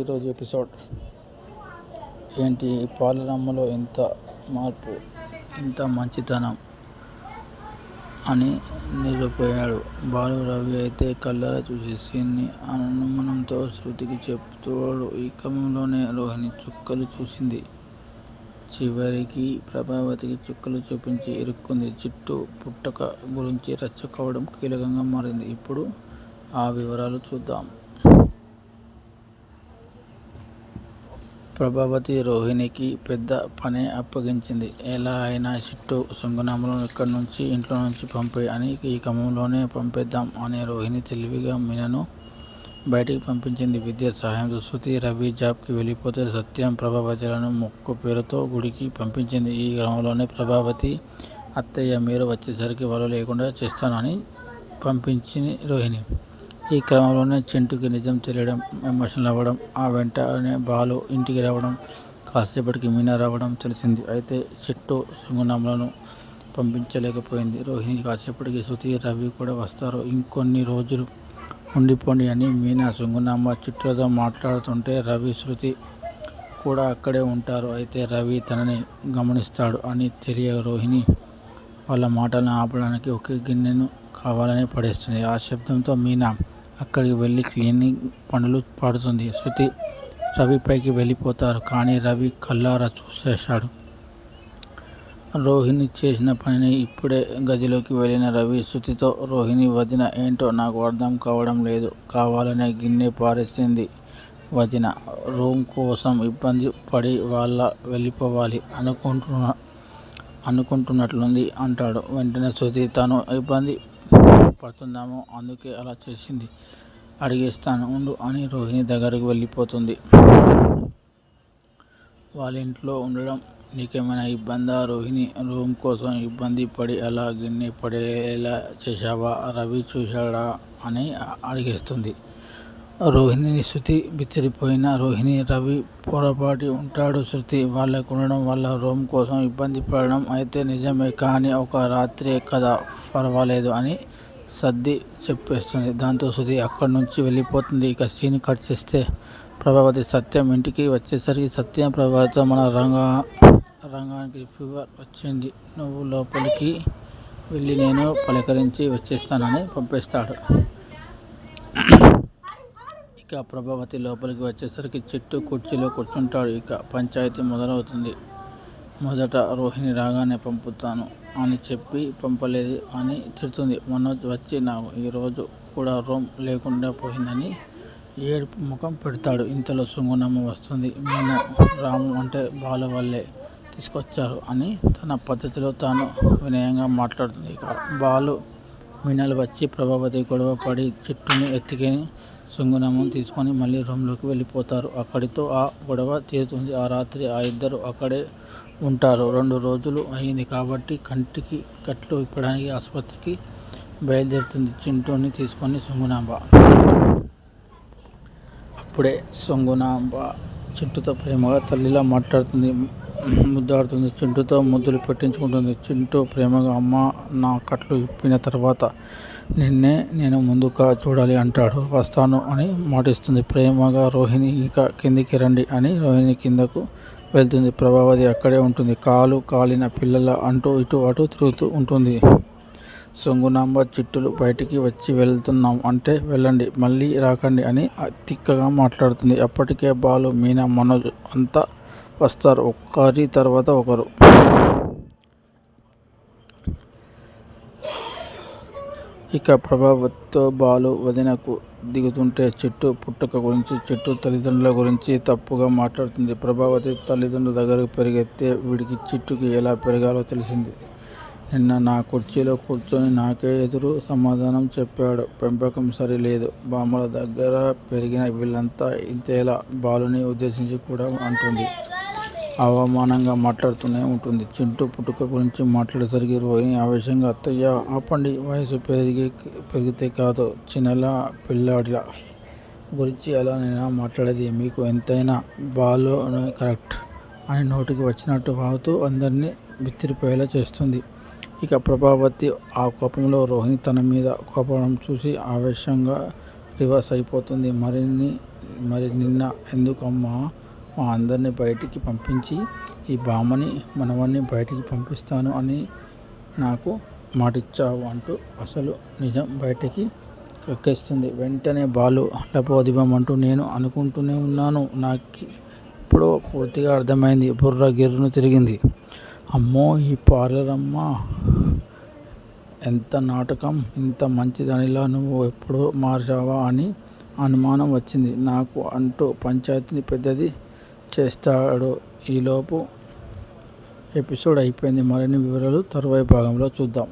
ఈరోజు ఎపిసోడ్ ఏంటి? పాలనమ్మలో ఇంత మార్పు, ఇంత మంచితనం అని నిరూపోయాడు బాలు. రవి అయితే కళ్ళారా చూసి సీన్ని అనుమానంతో శృతికి చెప్తాడు. ఈ క్రమంలోనే రోహిణి చుక్కలు చూసింది. చివరికి ప్రభావతికి చుక్కలు చూపించి ఇరుక్కుంది. చిట్టు పుట్టక గురించి రచ్చ కావడం కీలకంగా మారింది. ఇప్పుడు ఆ వివరాలు చూద్దాం. ప్రభావతి రోహిణికి పెద్ద పనే అప్పగించింది. ఎలా అయినా చిట్టు సుంగునామలను ఇంట్లో నుంచి పంపే అని. ఈ క్రమంలోనే పంపేద్దాం అని రోహిణి తెలివిగా మీనను బయటికి పంపించింది. విద్య సహాయంతో శృతి, రవి జాబ్కి వెళ్ళిపోతే సత్యం ప్రభావతిలను మొక్కు పేరుతో గుడికి పంపించింది. ఈ క్రమంలోనే ప్రభావతి అత్తయ్య మీరు వచ్చేసరికి వాళ్ళు లేకుండా చేస్తాను అని పంపించింది రోహిణి. ఈ క్రమంలోనే చింటుకి నిజం తెలియడం, ఎమోషనల్ అవ్వడం, ఆ వెంటనే బాలు ఇంటికి రావడం, కాసేపటికి మీనా రావడం తెలిసింది. అయితే చిట్టు సుంగునామలను పంపించలేకపోయింది. రోహిణి కాసేపటికి శృతి, రవి కూడా వస్తారు, ఇంకొన్ని రోజులు ఉండిపోండి అని మీనా సుంగునామ చిట్టులతో మాట్లాడుతుంటే రవి, శృతి కూడా అక్కడే ఉంటారు. అయితే రవి తనని గమనిస్తాడు అని తెలియ రోహిణి వాళ్ళ మాటలను ఆపడానికి ఒకే గిన్నెను కావాలని పడేస్తుంది. ఆ శబ్దంతో మీనా అక్కడికి వెళ్ళి క్లీనింగ్ పనులు పాడుతుంది. శృతి, రవి పైకి వెళ్ళిపోతారు. కానీ రవి కళ్ళారా చూసేశాడు రోహిణి చేసిన పనిని. ఇప్పుడే గదిలోకి వెళ్ళిన రవి శృతితో, రోహిణి వదిన ఏంటో నాకు అర్థం కావడం లేదు, కావాలనే గిన్నె పారేసింది వదిన. రూమ్ కోసం ఇబ్బంది పడి వాళ్ళ వెళ్ళిపోవాలి అనుకుంటున్నట్లుంది అంటాడు. వెంటనే శృతి, తను ఇబ్బంది పడుతుందేమో అందుకే అలా చేసింది, అడిగేస్తాను ఉండు అని రోహిణి దగ్గరకు వెళ్ళిపోతుంది. వాళ్ళ ఇంట్లో ఉండడం నీకేమైనా ఇబ్బందా రోహిణి? రూమ్ కోసం ఇబ్బంది పడి అలా గిన్నె పడేలా చేశావా? రవి చూశాడా అని అడిగేస్తుంది రోహిణిని. శృతి బిత్తిరిపోయిన రోహిణి, రవి పొరపాటి ఉంటాడు శృతి, వాళ్ళకు ఉండడం వల్ల రూమ్ కోసం ఇబ్బంది పడడం అయితే నిజమే, కానీ ఒక రాత్రే కదా, పర్వాలేదు అని సర్ది చెప్పేస్తుంది. దాంతో శృతి అక్కడి నుంచి వెళ్ళిపోతుంది. ఇక సీన్ కట్ చేస్తే ప్రభావతి సత్యం ఇంటికి వచ్చేసరికి సత్యం ప్రభావతితో, మన రంగానికి ఫీవర్ వచ్చింది, నువ్వు లోపలికి వెళ్ళి నేను పలకరించి వచ్చేస్తానని పంపేస్తాడు. ఇక ప్రభావతి లోపలికి వచ్చేసరికి చిట్టు కుర్చీలో కూర్చుంటాడు. ఇక పంచాయతీ మొదలవుతుంది. మొదట రోహిణి రాగానే పంపుతాను అని చెప్పి పంపలేదు అని తిడుతుంది. మనోజ్ వచ్చి నాకు ఈరోజు కూడా రూమ్ లేకుండా పోయిందని ఏడుపు ముఖం పెడతాడు. ఇంతలో సుంగునమ్మ వస్తుంది. మేము రాము అంటే బాలు వల్లే తీసుకొచ్చారు అని తన పద్ధతిలో తాను వినయంగా మాట్లాడుతుంది. ఇక బాలు, మీనాలు వచ్చి ప్రభావతి గొడవ పడి చిట్టుని ఎత్తుకొని సుంగునమ్మను తీసుకొని మళ్ళీ రూమ్లోకి వెళ్ళిపోతారు. అక్కడితో ఆ గొడవ తీరుతుంది. ఆ రాత్రి ఆ ఇద్దరు అక్కడే ఉంటారు. 2 రోజులు అయింది కాబట్టి కంటికి కట్లు ఇప్పడానికి ఆసుపత్రికి బయలుదేరుతుంది చింటూని తీసుకొని సుంగునాంబ. అప్పుడే సుంగునాంబ చింటూతో ప్రేమగా తల్లిలా మాట్లాడుతుంది, ముద్దాడుతుంది, చింటూతో ముద్దులు పెట్టించుకుంటుంది. చింటూ ప్రేమగా, అమ్మ నా కట్లు ఇప్పిన తర్వాత నిన్నే నేను ముందుగా చూడాలి అంటాడు. వస్తాను అని మాటిస్తుంది ప్రేమగా. రోహిణి ఇంకా కిందికి రండి అని రోహిణి కిందకు వెళ్తుంది. ప్రభావతి అక్కడే ఉంటుంది. కాలు కాలిన పిల్లల ఇటు అటు తిరుగుతూ ఉంటుంది. సుంగునాంబ, చిట్టులు బయటికి వచ్చి వెళ్తున్నాం అంటే వెళ్ళండి, మళ్ళీ రాకండి అని తిక్కగా మాట్లాడుతుంది. అప్పటికే బాలు, మీనా, మనోజ్ అంతా వస్తారు, ఒకరి తర్వాత ఒకరు. ఇక ప్రభావతితో బాలు వదినకు దిగుతుంటే చిట్టు పుట్టుక గురించి, చిట్టు తల్లిదండ్రుల గురించి తప్పుగా మాట్లాడుతుంది. ప్రభావతి తల్లిదండ్రుల దగ్గరకు పెరిగితే వీడికి చిట్టుకి ఎలా పెరగాలో తెలిసింది. నిన్న నా కుర్చీలో కూర్చొని నాకే ఎదురు సమాధానం చెప్పాడు. పెంపకం సరిలేదు, బామ్మల దగ్గర పెరిగిన వీళ్ళంతా ఇంతేలా బాలుని ఉద్దేశించి కూడా అంటుంది. అవమానంగా మాట్లాడుతూనే ఉంటుంది. చింటూ పుట్టుక గురించి మాట్లాడేసరికి రోహిణి ఆవేశంగా, అత్తయ్య ఆపండి, వయసు పెరిగితే కాదు, చిన్నలా పిల్లాడిలా గురించి అలా నేను మాట్లాడేది, మీకు ఎంతైనా బాలు కరెక్ట్ అని నోటికి వచ్చినట్టు వాగుతూ అందరినీ బిత్తిరిపోయేలా చేస్తుంది. ఇక ప్రభావతి ఆ కోపంలో రోహిణి తన మీద కోపడం చూసి ఆవేశంగా రివర్స్ అయిపోతుంది. మరిన్ని మరి నిన్న ఎందుకమ్మా మా అందరినీ బయటికి పంపించి ఈ బామ్మని మనవన్ని బయటికి పంపిస్తాను అని నాకు మాటిచ్చావు అంటూ అసలు నిజం బయటికి కక్కేస్తుంది. వెంటనే బాలు లపోదిబమంటూ నేను అనుకుంటూనే ఉన్నాను. నాకు ఇప్పుడు పూర్తిగా అర్థమైంది. బుర్ర గిర్రును తిరిగింది. అమ్మో ఈ పార్లర్ అమ్మ ఎంత నాటకం! ఇంత మంచిదానిలా నువ్వు ఎప్పుడు మార్చావా అని అనుమానం వచ్చింది నాకు అంటూ పంచాయతీని పెద్దది చేస్తాడు. ఈలోపు ఎపిసోడ్ అయిపోయింది. మరిన్ని వివరాలు తరువాయి భాగంలో చూద్దాం.